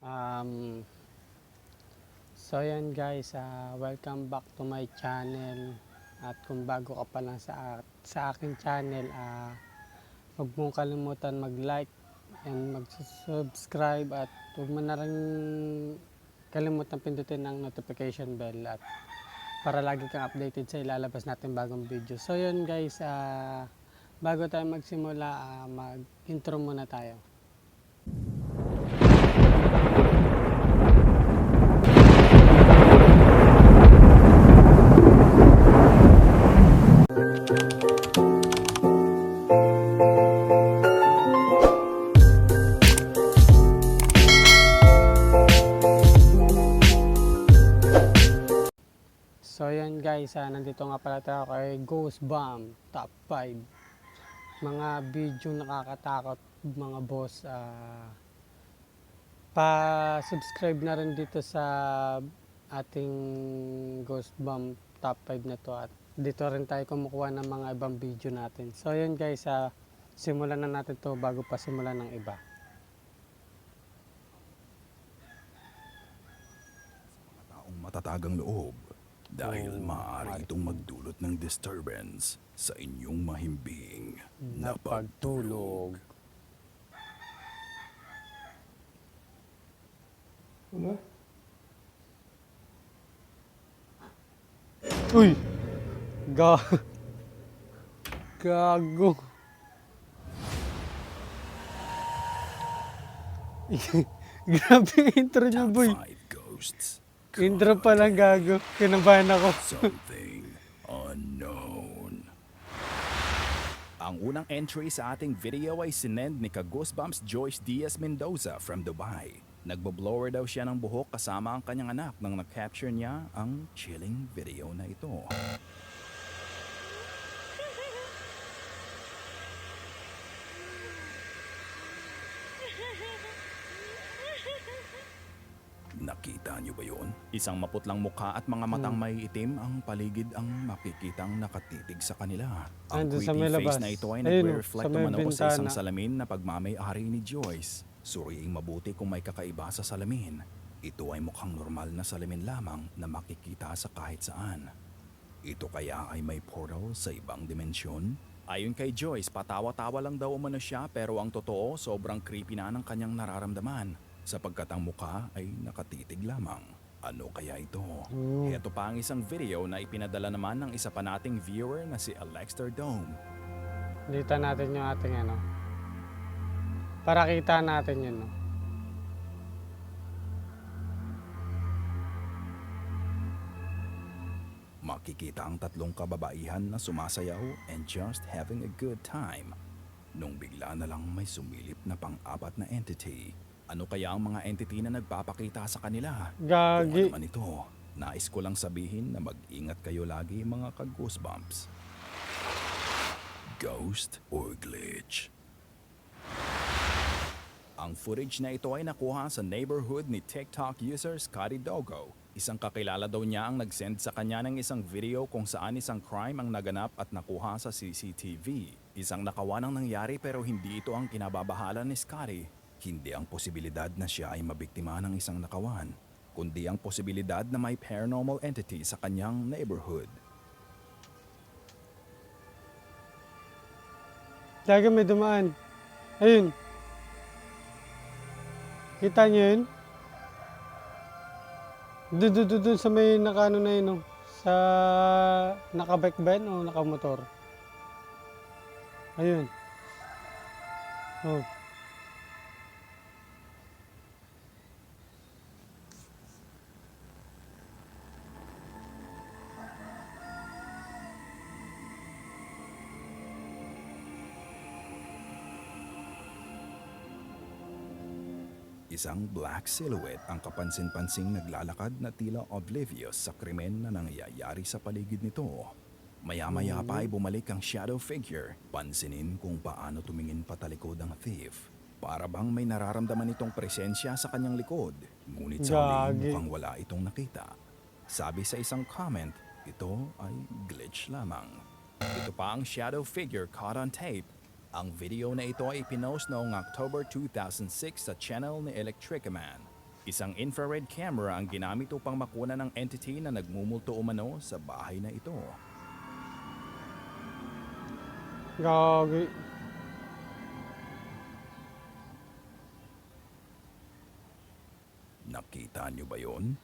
Um, so yan guys, welcome back to my channel. At kung bago ka pa lang sa aking channel, huwag mong kalimutan mag-like and mag-subscribe at huwag mo na rin kalimutan pindutin ang notification bell at para lagi kang updated sa ilalabas natin bagong video. So yun guys, bago tayo magsimula, mag-intro muna tayo. So yan guys, nandito nga pala tayo kay Ghost Bomb Top 5 mga video nakakatakot mga boss. Pa-subscribe na rin dito sa ating Ghost Bomb Top 5 na to at dito rin tayo kumukuha ng mga ibang video natin. So yun guys, simulan na natin to bago pa simulan ng iba. Taong matatagang loob dahil maaari itong magdulot ng disturbance sa inyong mahimbing na pagtulog. Ano? Uy! Gago! Grabe yung intro niya, Top boy. 5 ghosts. Intro pa lang, gago. Kinabahan ako. Something unknown. Ang unang entry sa ating video ay sinend ni ka-Goosebumps Joyce Diaz Mendoza from Dubai. Nagbo-blower daw siya ng buhok kasama ang kanyang anak nang na-capture niya ang chilling video na ito. Nakita niyo ba yun? Isang maputlang mukha at mga matang may itim ang paligid ang makikitang nakatitig sa kanila. Ang Andun sa creepy may labas. face na ito ay Ayun, nagre-reflect sa may naman ako sa isang bintana. salamin na pagmamay-ari ni Joyce. Suriing mabuti kung may kakaiba sa salamin. Ito ay mukhang normal na salamin lamang na makikita sa kahit saan. Ito kaya ay may portal sa ibang dimensyon? Ayon kay Joyce, patawa-tawa lang daw umano siya pero ang totoo, sobrang creepy na ng kanyang nararamdaman. Sapagkat ang mukha ay nakatitig lamang. Ano kaya ito? Ito pa ang isang video na ipinadala naman ng isa pa nating viewer na si Alexter Dome. Dito natin yung ating ano. Para kita natin yun, no? Makikita ang tatlong kababaihan na sumasayaw and just having a good time. Nung bigla na lang may sumilip na pang-apat na entity. Ano kaya ang mga entity na nagpapakita sa kanila? Kung Gagi. ano man ito, nais ko lang sabihin na mag-ingat kayo lagi mga ka-Goosebumps. Ghost or glitch? Ang footage na ito ay nakuha sa neighborhood ni TikTok user Scotty Dogo. Isang kakilala daw niya ang nag-send sa kanya ng isang video kung saan isang crime ang naganap at nakuha sa CCTV. Isang nakawanang nangyari pero hindi ito ang kinababahala ni Scotty. Hindi ang posibilidad na siya ay mabiktima ng isang nakawan, kundi ang posibilidad na may paranormal entity sa kanyang neighborhood. Lagi may dumaan. Ayun. Kita niyo yun? Doon sa may nakano na yun, no? Sa nakabike ba yun o nakamotor? Ayun. Oh. Isang black silhouette ang kapansin-pansing naglalakad na tila oblivious sa krimen na nangyayari sa paligid nito. Maya-maya pa ay bumalik ang shadow figure, pansinin kung paano tumingin patalikod ang thief. Para bang may nararamdaman itong presensya sa kanyang likod, ngunit sa huli Gagi. mukhang wala itong nakita. Sabi sa isang comment, ito ay glitch lamang. Ito pa ang shadow figure caught on tape. Ang video na ito ay pinost noong October 2006 sa channel ni Electricaman. Isang infrared camera ang ginamit upang makuna ng entity na nagmumulto umano sa bahay na ito. Gagi. Nakita niyo ba yon?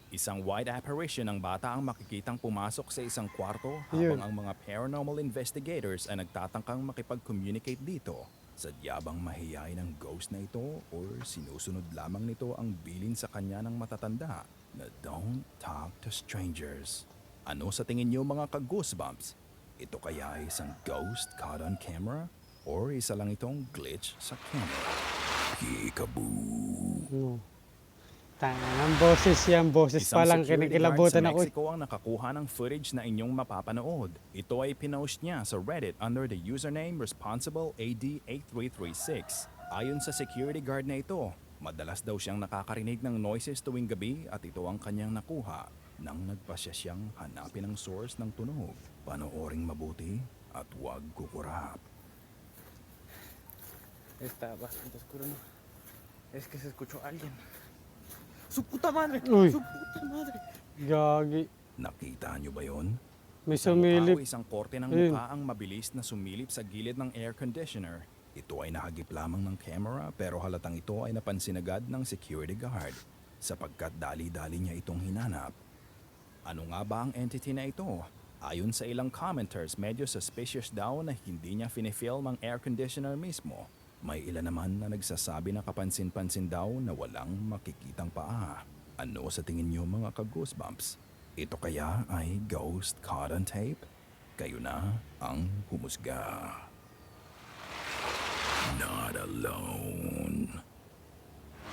Isang white apparition ng bata ang makikitang pumasok sa isang kwarto habang Yun. ang mga paranormal investigators ay nagtatangkang makipag-communicate dito. Sadya bang mahihain ang ghost na ito or sinusunod lamang nito ang bilin sa kanya ng matatanda na don't talk to strangers? Ano sa tingin niyo mga ka-goosebumps? Ito kaya ay isang ghost caught on camera or isa lang itong glitch sa camera? Kikaboo! No. Tangan boses yan. Boses pa lang security guard kinikilabutan sa ako. Mexico ang nakakuha ng footage na inyong mapapanood. Ito ay pinost niya sa Reddit under the username ResponsibleAD8336. Ayon sa security guard na ito, madalas daw siyang nakakarinig ng noises tuwing gabi at ito ang kanyang nakuha nang nagpasya siyang hanapin ang source ng tunog. Panooring mabuti at huwag kukurap. Está bastante oscuro, ¿no? Es que se escuchó a alguien. ¡Su puta madre! Uy. ¡Su puta madre! Gagi. Nakita niyo ba yon? May Isang mukha sumilip. o isang korte ng Ayun. mukha ang mabilis na sumilip sa gilid ng air conditioner. Ito ay nakagip lamang ng camera pero halatang ito ay napansin agad ng security guard sapagkat dali-dali niya itong hinanap. Ano nga ba ang entity na ito? Ayon sa ilang commenters, medyo suspicious daw na hindi niya finifilm ang air conditioner mismo. May ilan naman na nagsasabi na kapansin-pansin daw na walang makikitang paa. Ano sa tingin niyo mga ka-goosebumps? Ito kaya ay ghost caught on tape? Kayo na ang humusga. Not alone.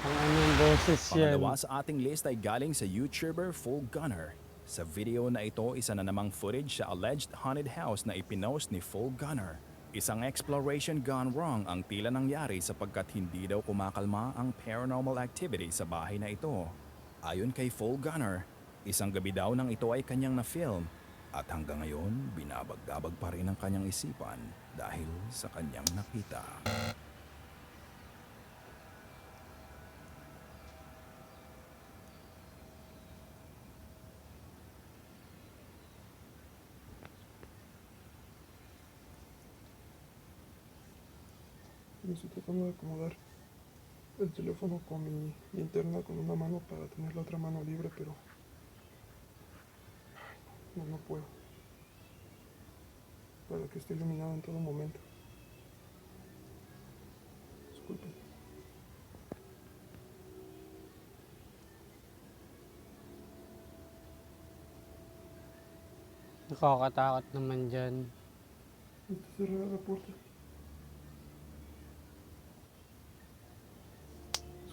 Ang anong boses yan. Pangalawa sa ating list ay galing sa YouTuber Full Gunner. Sa video na ito, isa na namang footage sa alleged haunted house na ipinost ni Full Gunner. Isang exploration gone wrong ang tila nangyari sapagkat hindi daw kumakalma ang paranormal activity sa bahay na ito. Ayon kay Full Gunner, isang gabi daw nang ito ay kanyang na-film at hanggang ngayon binabagdabag pa rin ang kanyang isipan dahil sa kanyang nakita. Me estoy tratando de acomodar el teléfono con mi linterna con una mano para tener la otra mano libre, pero no puedo. Para que esté iluminado en todo momento. Disculpen. Nakakatakot naman dyan. Está cerrada la puerta.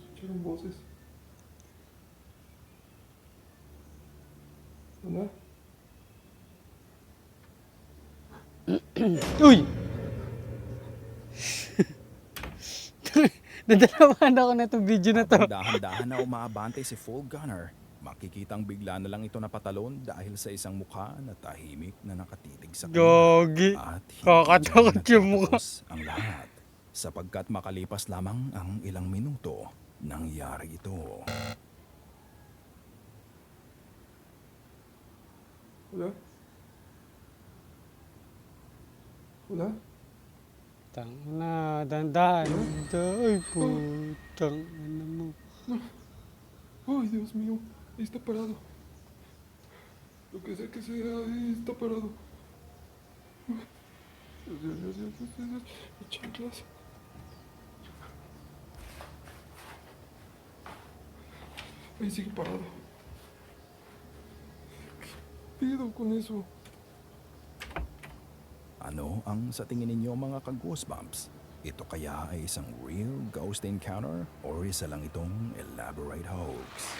Escucharon voces. ¿Hola? Uy! Nadalaman ako na itong video na to. Habang dahan-dahan na umaabante si Full Gunner, makikitang bigla na lang ito napatalon dahil sa isang mukha na tahimik na nakatitig sa kanya. Gagi. At hindi Kakatakot niya yung mukha. natatapos ang lahat. Sapagkat makalipas lamang ang ilang minuto, nangyari ito. ¿Hola? ¿Hola? Tang na, dandahan. Ay, putang ina mo. ¡Ay, Dios mío! Ahí está parado. Lo que sea, ahí está parado. Dios. Mis chanclas. Ahí sigue parado. ¿Qué pido con eso? Ano ang sa tingin ninyo mga ka-goosebumps? Ito kaya ay isang real ghost encounter or isa lang itong elaborate hoax?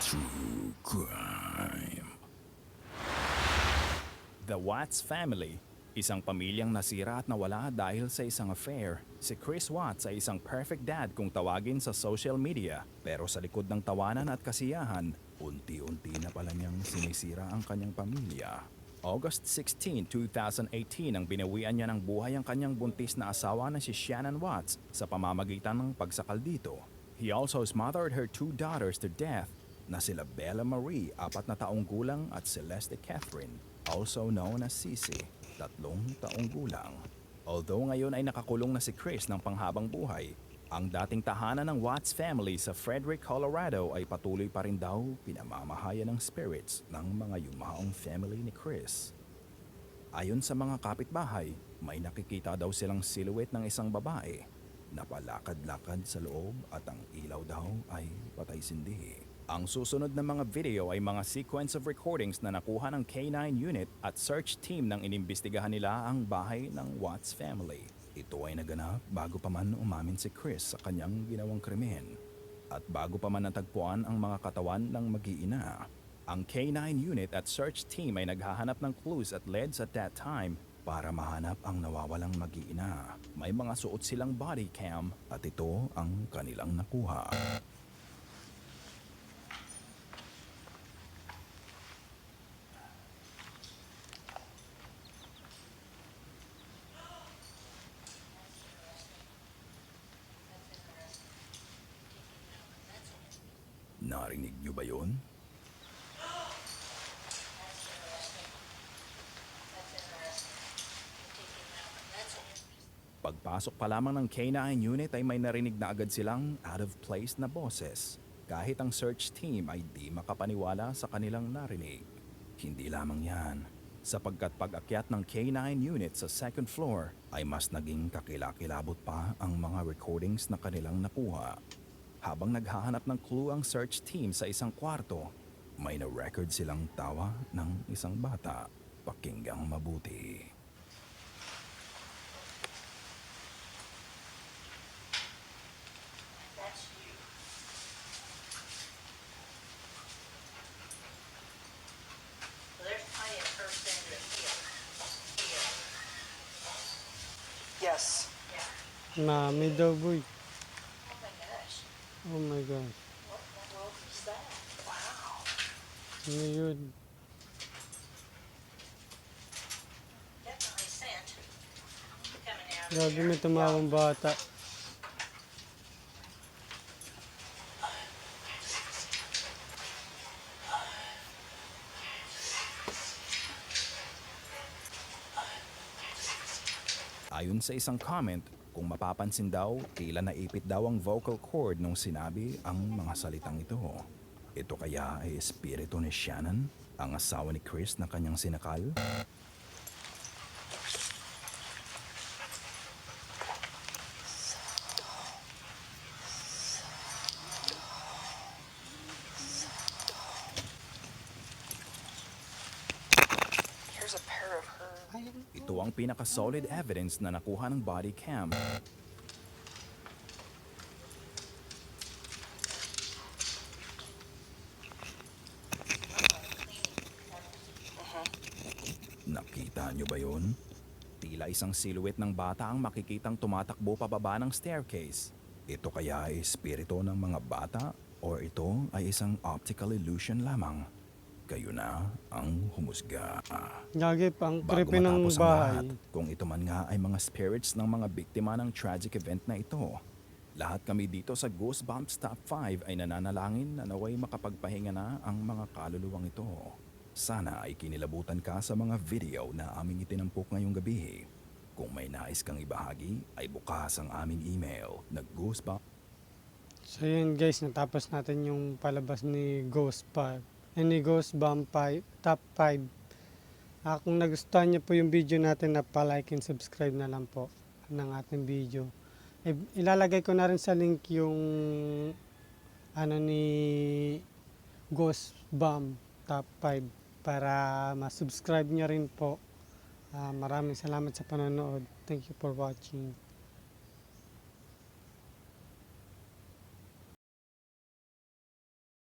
True crime. The Watts family, isang pamilyang nasira at nawala dahil sa isang affair. Si Chris Watts ay isang perfect dad kung tawagin sa social media, pero sa likod ng tawanan at kasiyahan, unti-unti na pala niyang sinisira ang kanyang pamilya. August 16, 2018 ang binawian niya ng buhay ang kanyang buntis na asawa na si Shannon Watts sa pamamagitan ng pagsakal dito. He also smothered her 2 daughters to death na sila Bella Marie, 4 na taong gulang, at Celeste Catherine, also known as Sisi, 3 taong gulang. Although ngayon ay nakakulong na si Chris ng panghabang buhay, ang dating tahanan ng Watts family sa Frederick, Colorado ay patuloy pa rin daw pinamamahayan ng spirits ng mga yumaong family ni Chris. Ayon sa mga kapitbahay, may nakikita daw silang silhouette ng isang babae na palakad-lakad sa loob at ang ilaw daw ay patay sindi. Ang susunod na mga video ay mga sequence of recordings na nakuha ng K9 unit at search team nang inimbestigahan nila ang bahay ng Watts family. Ito ay naganap bago pa man umamin si Chris sa kanyang ginawang krimen at bago pa man natagpuan ang mga katawan ng mag-iina. Ang K9 unit at search team ay naghahanap ng clues at leads at that time para mahanap ang nawawalang mag-iina. May mga suot silang body cam at ito ang kanilang nakuha. Narinig niyo ba yun? Pagpasok pa lamang ng K9 unit ay may narinig na agad silang out of place na boses. Kahit ang search team ay di makapaniwala sa kanilang narinig. Hindi lamang yan, sapagkat pag-akyat ng K9 unit sa second floor ay mas naging kakilakilabot pa ang mga recordings na kanilang nakuha. Habang naghahanap ng clue ang search team sa isang kwarto, may na-record silang tawa ng isang bata. Pakinggang mabuti. That's you. So there's plenty of her center here. Here. Yes. Yeah. Mami daw, boy. Oh my gosh. Oh my God. What in the world is that? Wow. Ano yun? Definitely scent. Coming out of Grabe, there. may tumawang bata. Ayon sa isang comment, kung mapapansin daw, tila naipit daw ang vocal cord nung sinabi ang mga salitang ito. Ito kaya ay espiritu ni Shannon, ang asawa ni Chris na kanyang sinakal? Here's a pair of her. Ito ang pinaka-solid evidence na nakuha ng body cam. Nakita nyo ba yun? Tila isang silhouette ng bata ang makikitang tumatakbo pababa ng staircase. Ito kaya ay espiritu ng mga bata o ito ay isang optical illusion lamang? Kayo na ang humusga. Gagi, pang Bago creepy ng matapos ang bahay. lahat, kung ito man nga ay mga spirits ng mga biktima ng tragic event na ito, lahat kami dito sa Goosebumps Top 5 ay nananalangin na naway makapagpahinga na ang mga kaluluwang ito. Sana ay kinilabutan ka sa mga video na aming itinampok ngayong gabi. Kung may nais kang ibahagi, ay bukas ang aming email na goosebumps. So yun guys, natapos natin yung palabas ni Ghost 5. Ni Ghost Bump 5, Top 5. Kung nagustuhan niyo po yung video natin, na pa-like and subscribe na lang po ng ating video. Ilalagay ko na rin sa link yung ano ni Ghost Bump Top 5 para ma-subscribe niyo rin po. Maraming salamat sa panonood. Thank you for watching.